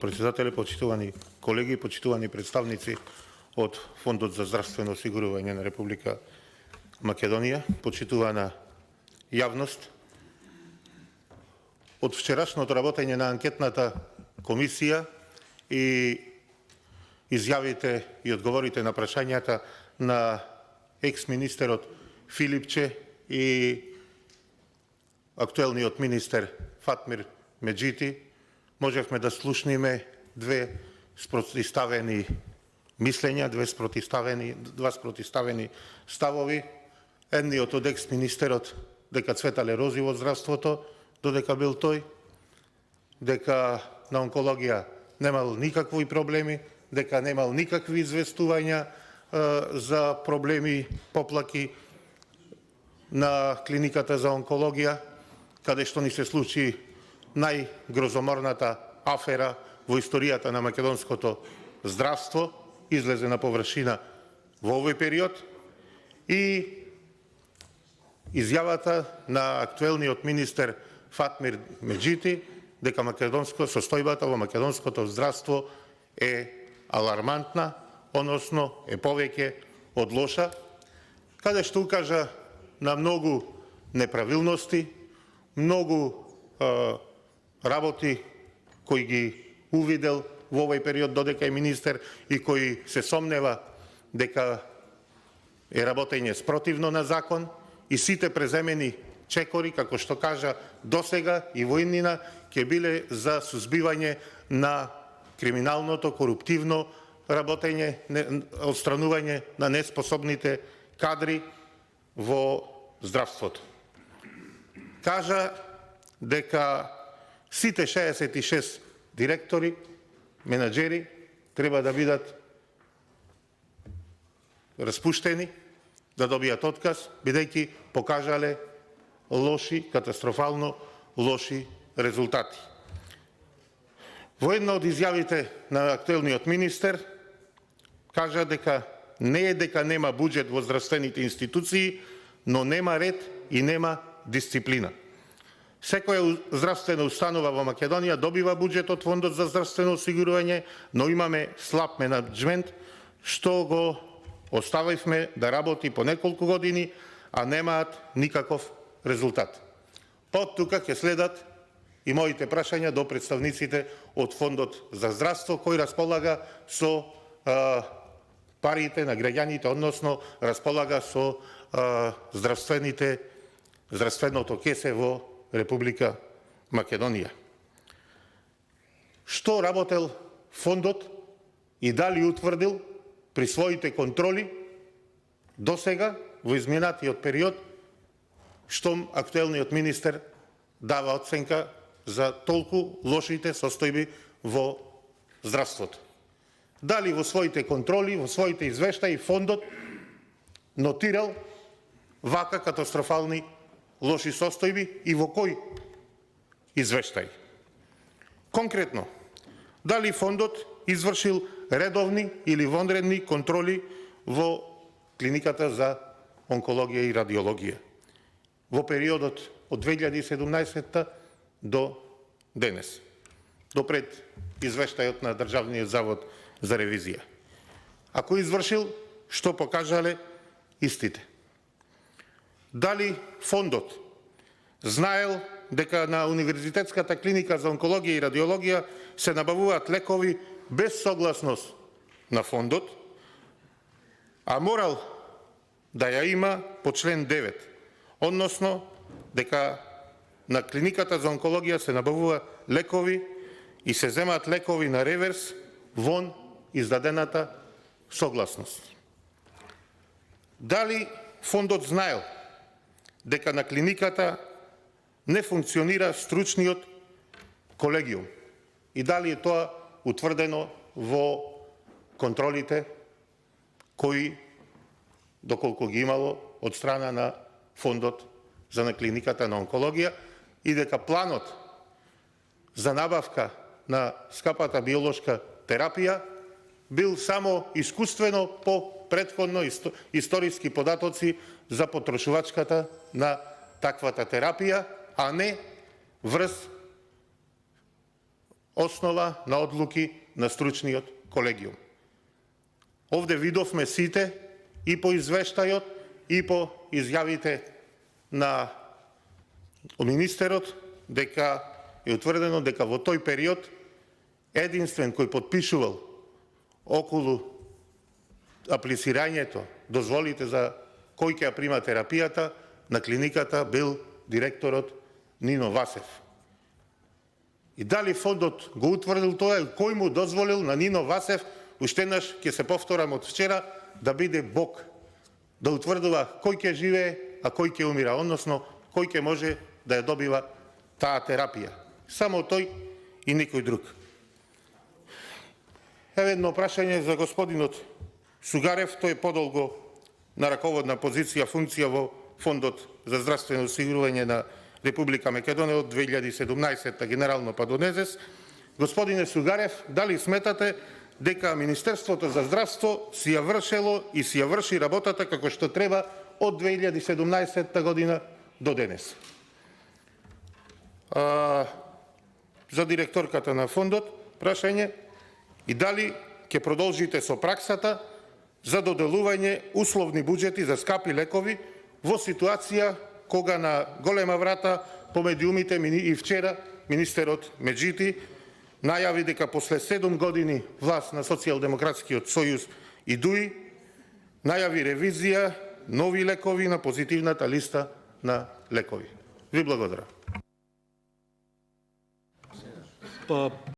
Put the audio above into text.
Председателе, почитувани колеги, почитувани представници од Фондот за здравствено осигурување на Република Македонија, почитувана јавност. Од вчерашното работење на анкетната комисија и изјавите и одговорите на прашањата на екс-министерот Филипче и актуелниот министер Фатмир Меджити, можевме да слушниме две спротивставени мислења, два спротивставени ставови. Едниот од екс-министерот дека цветале рози во здравството, додека бил тој, дека на онкологија немал никакви проблеми, дека немал никакви известувања за проблеми, поплаки на клиниката за онкологија, каде што ни се случи најгрозоморната афера во историјата на македонското здравство, излезе на површина во овој период, и изјавата на актуелниот министер Фатмир Меджити дека состојбата во македонското здравство е алармантна, односно е повеќе од лоша, каде што укажа на многу неправилности, многу работи кои ги увидел во овој период додека е министер и кои се сомнева дека е работење спротивно на закон, и сите преземени чекори, како што кажа, досега и во иднина ќе биле за сузбивање на криминалното, коруптивно работење, отстранување на неспособните кадри во здравството. Кажа дека сите 66 директори, менаџери треба да бидат распуштени, да добијат отказ, бидејќи покажале лоши, катастрофално лоши резултати. Во една од изјавите на актуелниот министер кажа дека не е дека нема буџет во здравствените институции, но нема ред и нема дисциплина. Секоја здравствена установа во Македонија добива буџет од Фондот за здравствено осигурување, но имаме слаб менаџмент, што го оставивме да работи по неколку години, а немаат никаков резултат. Од тука ќе следат и моите прашања до представниците од Фондот за здравство, кој располага со парите на граѓаните, односно располага со здравственото кесе во Република Македонија. Што работел фондот и дали утврдил при своите контроли досега во изминатиот период, што актуелниот министер дава оценка за толку лошите состојби во здравството. Дали во своите контроли, во своите извештаи фондот нотирал вака катастрофални лоши состојби и во кој извештај? Конкретно, дали фондот извршил редовни или вонредни контроли во клиниката за онкологија и радиологија во периодот од 2017 до денес, до пред извештајот на Државниот завод за ревизија? Ако извршил, што покажале истите? Дали фондот знаел дека на Универзитетската клиника за онкологија и радиологија се набавуваат лекови без согласност на фондот, а морал да ја има по член 9, односно дека на клиниката за онкологија се набавува лекови и се земаат лекови на реверс вон издадената согласност? Дали фондот знаел дека на клиниката не функционира стручниот колегиум и дали е тоа утврдено во контролите кои, доколку ги имало од страна на фондот за на клиниката на онкологија, и дека планот за набавка на скапата биолошка терапија бил само искуствено по претходно историски податоци за потрошувачката на таквата терапија, а не врз основа на одлуки на стручниот колегиум. Овде видовме сите и по извештајот, и по изјавите на министерот дека е утврдено дека во тој период единствен кој подпишувал околу аплицирањето, дозволите за кој ќе ја прима терапијата на клиниката бил директорот Нино Васев. И дали фондот го утврдил тоа и кој му дозволил на Нино Васев, уште еднаш ќе се повторам од вчера, да биде Бог, да утврдува кој ќе живее, а кој ќе умира, односно кој ќе може да ја добива таа терапија. Само тој и никој друг. Еве едно прашање за господинот Сугарев, тој е подолго на раководна позиција, функција во Фондот за здравствено осигурување на Република Македонија од 2017 генерално па до днес. Господине Сугарев, дали сметате дека Министерството за здравство си ја вршело и си ја врши работата како што треба од 2017 година до денес? За директорката на фондот прашање, и дали ќе продолжите со праксата за доделување условни буџети за скапи лекови во ситуација кога на голема врата по медиумите и вчера министерот Меджити најави дека после 7 години власт на Социјалдемократскиот сојуз и ДУИ најави ревизија нови лекови на позитивната листа на лекови. Ви благодарам.